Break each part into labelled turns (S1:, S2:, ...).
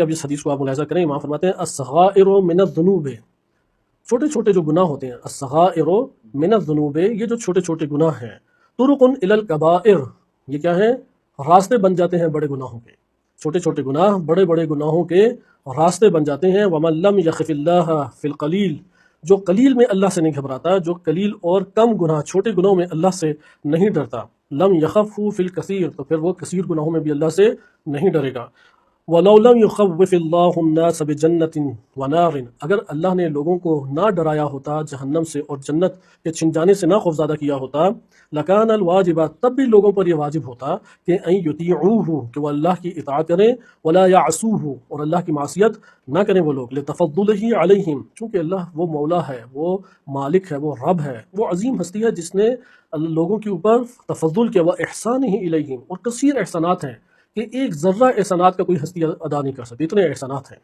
S1: اب اس حدیث کو آپ ملاحظہ کریں، امام فرماتے ہیں الصغائر من الذنوب، چھوٹے چھوٹے جو گناہ ہوتے ہیں، الصغائر من الذنوب، یہ جو چھوٹے چھوٹے گناہ ہیں، طرق الی الکبائر، یہ کیا ہیں؟ راستے بن جاتے ہیں بڑے گناہوں کے، چھوٹے چھوٹے گناہ بڑے بڑے گناہوں کے راستے بن جاتے ہیں۔ ومن لم یخف اللہ فی القلیل، جو قلیل میں اللہ سے نہیں گھبراتا، جو قلیل اور کم گناہ چھوٹے گناہوں میں اللہ سے نہیں ڈرتا، لم یخف فی الکثیر، تو پھر وہ کثیر گناہوں میں بھی اللہ سے نہیں ڈرے گا۔ وَلَوْ لَمْ يُخَوِّفِ اللَّهُ النَّاسَ بِجَنَّةٍ وَنَارٍ، اگر اللہ نے لوگوں کو نہ ڈرایا ہوتا جہنم سے اور جنت کے چھن جانے سے نہ خوفزدہ کیا ہوتا، لَكَانَ الْوَاجِبَ، تب بھی لوگوں پر یہ واجب ہوتا کہ أَن يُطِيعُوهُ، کہ وہ اللہ کی اطاعت کریں، وَلَا يَعْصُوهُ، اور اللہ کی معصیت نہ کریں وہ لوگ، لِتَفَضُّلِهِ عَلَيْهِمْ، چونکہ اللہ وہ مولا ہے، وہ مالک ہے، وہ رب ہے، وہ عظیم ہستی ہے جس نے لوگوں کے اوپر تفضل کیا، وَإِحْسَانِهِ إِلَيْهِمْ، اور کثیر احسانات ہیں کہ ایک ذرہ احسانات کا کوئی ہستی ادا نہیں کر سکتی، اتنے احسانات ہیں۔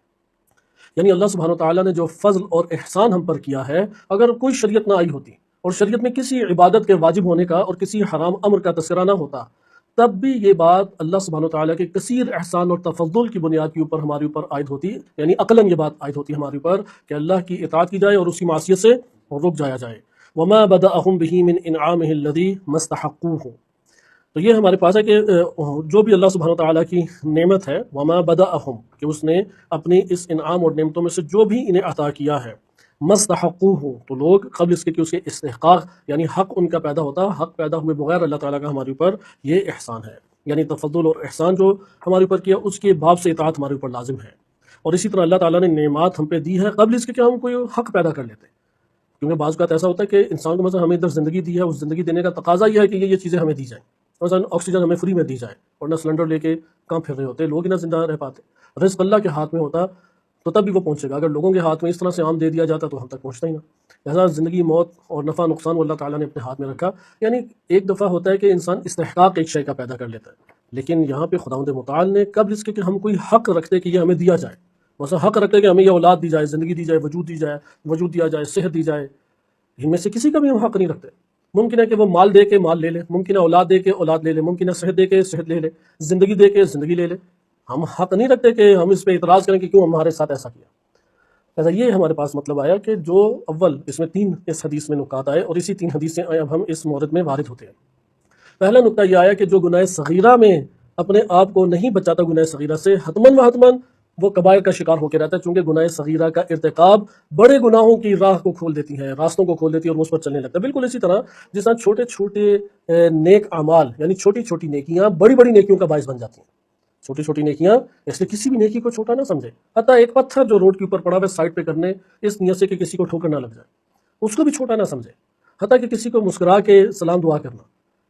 S1: یعنی اللہ سبحانہ وتعالیٰ نے جو فضل اور احسان ہم پر کیا ہے، اگر کوئی شریعت نہ آئی ہوتی اور شریعت میں کسی عبادت کے واجب ہونے کا اور کسی حرام امر کا تذکرہ نہ ہوتا، تب بھی یہ بات اللہ سبحانہ وتعالیٰ کے کثیر احسان اور تفضل کی بنیاد کے اوپر ہمارے اوپر عائد ہوتی، یعنی عقلاً یہ بات عائد ہوتی ہمارے اوپر کہ اللہ کی اطاعت کی جائے اور اس کی معصیت سے رک جایا جائے۔ وما بدأهم به من انعامه الذي مستحقوه، تو یہ ہمارے پاس ہے کہ جو بھی اللہ سبحانہ وتعالیٰ کی نعمت ہے، وما بدأہم، کہ اس نے اپنی اس انعام اور نعمتوں میں سے جو بھی انہیں عطا کیا ہے، مستحقوہ، تو لوگ قبل اس کے کہ اس کے استحقاق یعنی حق ان کا پیدا ہوتا، حق پیدا ہوئے بغیر اللہ تعالیٰ کا ہمارے اوپر یہ احسان ہے، یعنی تفضل اور احسان جو ہمارے اوپر کیا اس کے باب سے اطاعت ہمارے اوپر لازم ہے۔ اور اسی طرح اللہ تعالیٰ نے نعمات ہم پہ دی ہے قبل اس کے کہ ہم کوئی حق پیدا کر لیتے، کیونکہ بعض اوقات ایسا ہوتا ہے کہ انسان کو مثلا ہمیں ادھر زندگی دی ہے، اس زندگی دینے کا تقاضا یہ ہے کہ یہ چیزیں ہمیں دی جائیں، مثلا آکسیجن ہمیں فری میں دی جائے، اور نہ سلنڈر لے کے کہاں پھر رہے ہوتے لوگ، نہ زندہ رہ پاتے۔ رزق اللہ کے ہاتھ میں ہوتا تو تب بھی وہ پہنچے گا، اگر لوگوں کے ہاتھ میں اس طرح سے عام دے دیا جاتا تو ہم تک پہنچتا ہی نہ۔ لہٰذا زندگی موت اور نفع نقصان وہ اللہ تعالیٰ نے اپنے ہاتھ میں رکھا۔ یعنی ایک دفعہ ہوتا ہے کہ انسان استحقاق ایک شے کا پیدا کر لیتا ہے، لیکن یہاں پہ خداوند متعال نے قبل اس کے کہ ہم کوئی حق رکھتے کہ یہ ہمیں دیا جائے، مثلا حق رکھتے کہ ہمیں یہ اولاد دی جائے، زندگی دی جائے، وجود دیا جائے، صحت دی جائے، ان میں سے کسی کا بھی ہم حق نہیں رکھتے۔ ممکن ہے کہ وہ مال دے کے مال لے لے، ممکن ہے اولاد دے کے اولاد لے لے، ممکن ہے صحت دے کے صحت لے لے، زندگی دے کے زندگی لے لے، ہم حق نہیں رکھتے کہ ہم اس پہ اعتراض کریں کہ کیوں ہمارے ساتھ ایسا کیا۔ ایسا یہ ہمارے پاس مطلب آیا کہ جو اول اس میں تین اس حدیث میں نکات آئے، اور اسی تین حدیث سے اب ہم اس مورد میں وارد ہوتے ہیں۔ پہلا نکتہ یہ آیا کہ جو گناہ صغیرہ میں اپنے آپ کو نہیں بچاتا گناہ صغیرہ سے، حتماً و حتماً وہ کبائر کا شکار ہو کے رہتا ہے، چونکہ گناہ صغیرہ کا ارتکاب بڑے گناہوں کی راہ کو کھول دیتی ہے، راستوں کو کھول دیتی ہے اور وہ اس پر چلنے لگتا ہے۔ بالکل اسی طرح جس طرح چھوٹے چھوٹے نیک اعمال یعنی چھوٹی چھوٹی نیکیاں بڑی بڑی نیکیوں کا باعث بن جاتی ہیں۔ چھوٹی چھوٹی نیکیاں، اس لیے کسی بھی نیکی کو چھوٹا نہ سمجھے، حتیٰ ایک پتھر جو روڈ کے اوپر پڑا ہوا ہے سائڈ پہ کرنے اس نیت سے کہ کسی کو ٹھوکر نہ لگ جائے، اس کو بھی چھوٹا نہ سمجھے، حتیٰ کہ کسی کو مسکرا کے سلام دعا کرنا،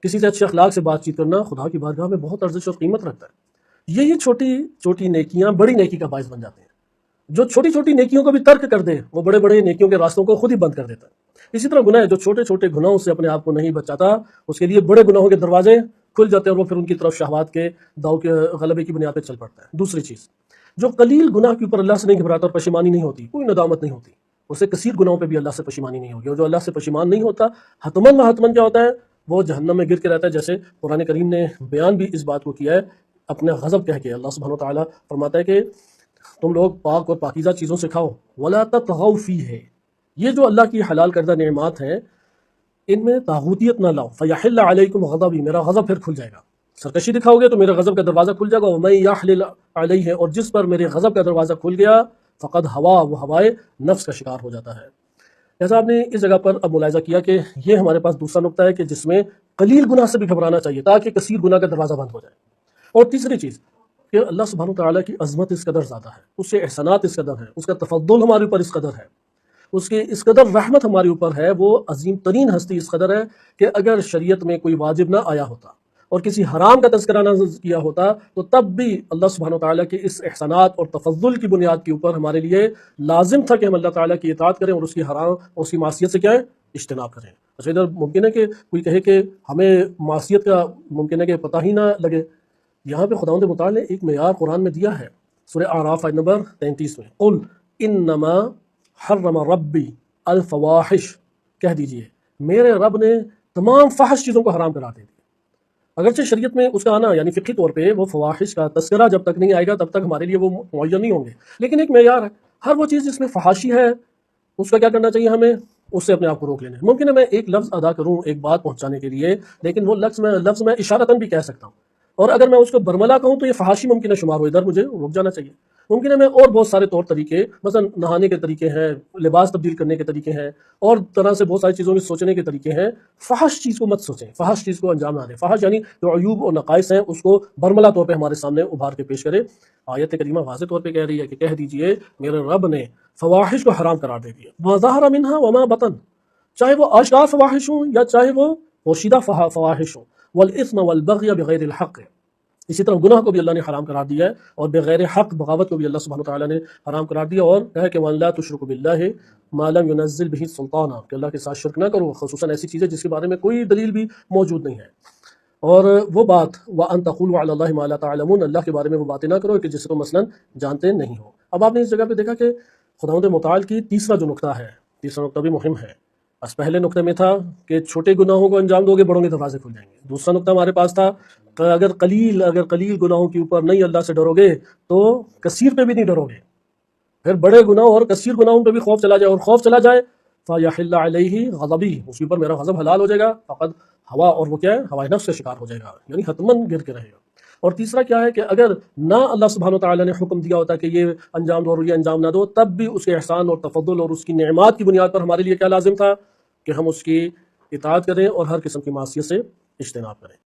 S1: کسی سے اچھے اخلاق سے بات چیت کرنا خدا کی بارگاہ میں بہت ارزش اور قیمت رکھتا ہے۔ یہی چھوٹی چھوٹی نیکیاں بڑی نیکی کا باعث بن جاتے ہیں۔ جو چھوٹی چھوٹی نیکیوں کو بھی ترک کر دے وہ بڑے بڑے نیکیوں کے راستوں کو خود ہی بند کر دیتا ہے۔ اسی طرح گناہ ہے جو چھوٹے چھوٹے گناہوں سے اپنے آپ کو نہیں بچاتا، اس کے لیے بڑے گناہوں کے دروازے کھل جاتے ہیں اور وہ پھر ان کی طرف شہوات کے داؤ کے غلبے کی بنیاد پہ چل پڑتا ہے۔ دوسری چیز، جو قلیل گناہ کے اوپر اللہ سے نہیں گھبراتا اور پشیمانی نہیں ہوتی، کوئی ندامت نہیں ہوتی، اسے کثیر گناہوں پہ بھی اللہ سے پشیمانی نہیں ہوگی، اور جو اللہ سے پشیمان نہیں ہوتا حتماً و حتماً کیا ہوتا ہے، وہ جہنم میں گر کے رہتا ہے، جیسے قرآن کریم نے بیان بھی اس بات کو کیا ہے اپنے غضب کہہ کے۔ اللہ سبحانہ وتعالیٰ فرماتا ہے کہ تم لوگ پاک اور پاکیزہ چیزوں سے کھاؤ، ولا تطغوا فیہ، یہ جو اللہ کی حلال کردہ نعمات ہیں ان میں طاغوتیت نہ لاؤ، فیحل علیکم غضبی، میرا غضب پھر کھل جائے گا، سرکشی دکھاؤ گے تو میرے غضب کا دروازہ کھل جائے گا، ومن یحلل علیہ، اور جس پر میرے غضب کا دروازہ کھل گیا فقد ہوا، وہ ہوائے نفس کا شکار ہو جاتا ہے۔ جیسا آپ نے اس جگہ پر اب ملاحظہ کیا کہ یہ ہمارے پاس دوسرا نقطہ ہے کہ جس میں قلیل گناہ سے بھی گھبرانا چاہیے تاکہ کثیر گناہ کا دروازہ بند ہو جائے۔ اور تیسری چیز کہ اللہ سبحانہ تعالیٰ کی عظمت اس قدر زیادہ ہے، اس کے احسانات اس قدر ہیں، اس کا تفضل ہمارے اوپر اس قدر ہے، اس کی اس قدر رحمت ہمارے اوپر ہے، وہ عظیم ترین ہستی اس قدر ہے کہ اگر شریعت میں کوئی واجب نہ آیا ہوتا اور کسی حرام کا تذکرہ نہ کیا ہوتا تو تب بھی اللہ سبحانہ تعالیٰ کے اس احسانات اور تفضل کی بنیاد کے اوپر ہمارے لیے لازم تھا کہ ہم اللہ تعالیٰ کی اطاعت کریں اور اس کی حرام اور اس کی معصیت سے کیا ہے، اجتناب کریں۔ اچھا، ادھر ممکن ہے کہ کوئی کہے کہ ہمیں معصیت کا ممکن ہے کہ پتہ ہی نہ لگے، یہاں پہ خداوند متعال نے ایک معیار قرآن میں دیا ہے، سورہ اعراف آیت نمبر 33 میں، قل انما حرم ربی الفواحش، کہہ دیجئے میرے رب نے تمام فحش چیزوں کو حرام قرار دے دیا۔ اگرچہ شریعت میں اس کا آنا یعنی فقہی طور پہ وہ فواحش کا تذکرہ جب تک نہیں آئے گا تب تک ہمارے لیے وہ معین نہیں ہوں گے، لیکن ایک معیار ہے، ہر وہ چیز جس میں فحاشی ہے اس کا کیا کرنا چاہیے ہمیں، اس سے اپنے آپ کو روک لینا ہے۔ ممکن ہے میں ایک لفظ ادا کروں ایک بات پہنچانے کے لیے، لیکن وہ لفظ میں اشارتاً بھی کہہ سکتا ہوں، اور اگر میں اس کو برملا کہوں تو یہ فحاشی ممکن ہے شمار ہو، ادھر مجھے رک جانا چاہیے۔ ممکن ہے میں اور بہت سارے طور طریقے، مثلا نہانے کے طریقے ہیں، لباس تبدیل کرنے کے طریقے ہیں، اور طرح سے بہت ساری چیزوں میں سوچنے کے طریقے ہیں، فحش چیز کو مت سوچیں، فحش چیز کو انجام نہ دیں، فحش یعنی جو عیوب اور نقائص ہیں اس کو برملا طور پہ ہمارے سامنے ابھار کے پیش کرے۔ آیت کریمہ واضح طور پہ کہہ رہی ہے کہ کہہ دیجئے میرے رب نے فواحش کو حرام قرار دے دیا، وظہر منہا وما بطن، چاہے وہ آشکار فواحش ہوں یا چاہے وہ پوشیدہ فواحش ہوں، والاثم والبغی بغیر الحق، اسی طرح گناہ کو بھی اللہ نے حرام قرار دیا ہے، اور بغیر حق بغاوت کو بھی اللہ سبحانہ وتعالیٰ نے حرام قرار دیا، اور کہا کہ وَأَن لَا تُشْرِكُوا بِاللَّهِ مَا لَمْ يُنَزِّلْ بِهِ سُلْطَانًا، کہ اللہ کے ساتھ شرک نہ کرو، خصوصاً ایسی چیزیں جس کے بارے میں کوئی دلیل بھی موجود نہیں ہے۔ اور وہ بات وَأَن تَقُولُوا عَلَى اللَّهِ مَا لَا تَعْلَمُونَ، اللہ کے بارے میں وہ باتیں نہ کرو کہ جسے تم مثلاً جانتے نہیں ہو۔ اب آپ نے اس جگہ پہ دیکھا کہ خداوند متعال کی تیسرا جو نقطہ ہے، تیسرا نقطہ بھی مہم ہے۔ بس پہلے نقطے میں تھا کہ چھوٹے گناہوں کو انجام دو گے بڑوں کے دروازے کھل جائیں گے، دوسرا نقطہ ہمارے پاس تھا کہ اگر قلیل گناہوں کے اوپر نہیں اللہ سے ڈرو گے تو کثیر پہ بھی نہیں ڈرو گے، پھر بڑے گناہ اور کثیر گناہوں پہ بھی خوف چلا جائے، اور خوف چلا جائے فَيَحِلَّ عَلَيْهِ غَضَبِي، اس کے اوپر میرا غضب حلال ہو جائے گا، فقد ہوا، اور وہ کیا ہے، ہوائے نفس سے شکار ہو جائے گا، یعنی حتماً گر کے رہے گا۔ اور تیسرا کیا ہے کہ اگر نہ اللہ سبحانہ وتعالیٰ نے حکم دیا ہوتا کہ یہ انجام دو اور یہ انجام نہ دو، تب بھی اس کے احسان اور تفضل اور اس کی نعمات کی بنیاد پر ہمارے لیے کیا لازم تھا کہ ہم اس کی اطاعت کریں اور ہر قسم کی معصیت سے اجتناب کریں۔